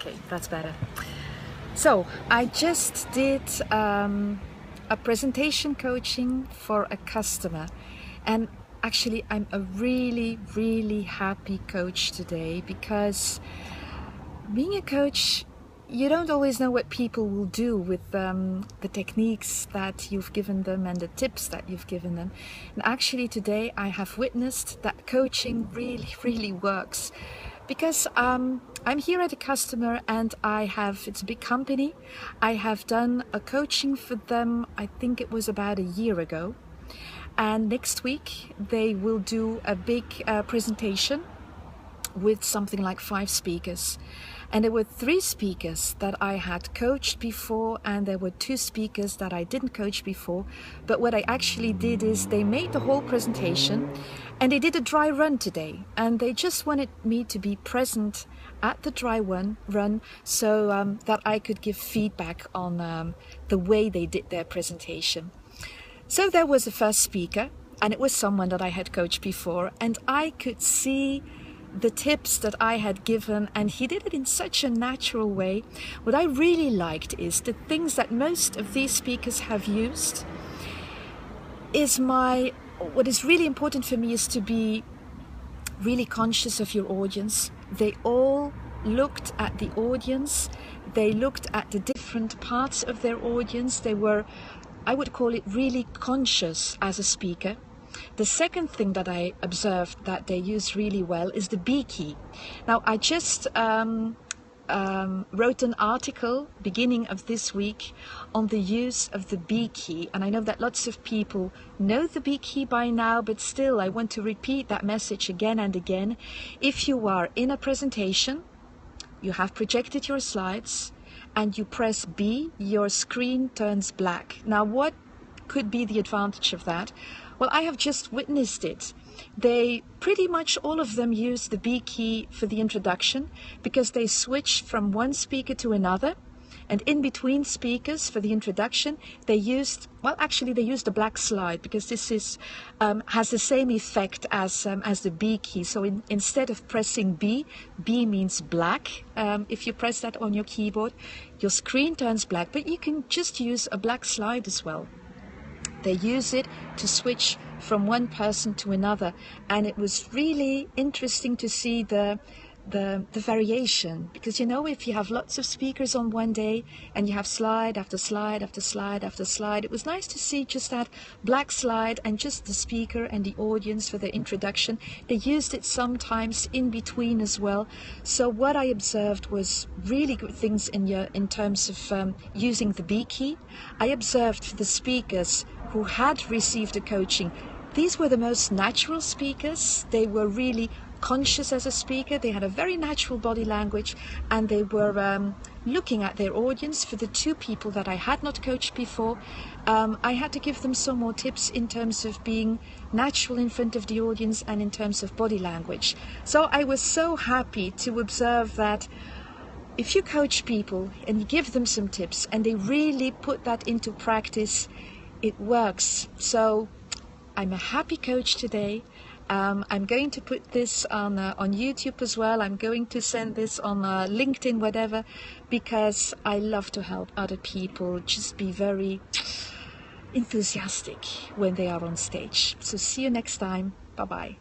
Okay, that's better. So I just did a presentation coaching for a customer, and actually I'm a really happy coach today, because being a coach, you don't always know what people will do with the techniques that you've given them and the tips that you've given them. And actually today I have witnessed that coaching really works, because I'm here at a customer and it's a big company. I have done a coaching for them, I think it was about a year ago. And next week they will do a big presentation with something like 5 speakers. And there were 3 speakers that I had coached before, and there were 2 speakers that I didn't coach before. But what I actually did is they made the whole presentation and they did a dry run today, and they just wanted me to be present at the dry run so that I could give feedback on the way they did their presentation. So there was the first speaker, and it was someone that I had coached before, and I could see the tips that I had given, and he did it in such a natural way. What I really liked is the things that most of these speakers have used what is really important for me is to be really conscious of your audience. They all looked at the audience, they looked at the different parts of their audience. They were, I would call it, really conscious as a speaker. The second thing that I observed that they use really well is the B key. Now, I just wrote an article beginning of this week on the use of the B key, and I know that lots of people know the B key by now, but still I want to repeat that message again and again. If you are in a presentation, you have projected your slides, and you press B, your screen turns black. Now, what could be the advantage of that? Well, I have just witnessed it. They pretty much all of them use the B key for the introduction, because they switch from one speaker to another, and in between speakers for the introduction they used the black slide, because this is has the same effect as the B key. So instead of pressing B means black. If you press that on your keyboard, your screen turns black, but you can just use a black slide as well. They use it to switch from one person to another, and it was really interesting to see the variation, because if you have lots of speakers on one day and you have slide after slide after slide after slide, it was nice to see just that black slide and just the speaker and the audience for the introduction. They used it sometimes in between as well. So what I observed was really good things in terms of using the B key. I observed for the speakers who had received a coaching, these were the most natural speakers. They were really conscious as a speaker. They had a very natural body language, and they were looking at their audience. For the 2 people that I had not coached before, I had to give them some more tips in terms of being natural in front of the audience and in terms of body language. So I was so happy to observe that if you coach people and you give them some tips and they really put that into practice, it works. So I'm a happy coach today. I'm going to put this on YouTube as well. I'm going to send this on LinkedIn, whatever, because I love to help other people just be very enthusiastic when they are on stage. So see you next time. Bye-bye.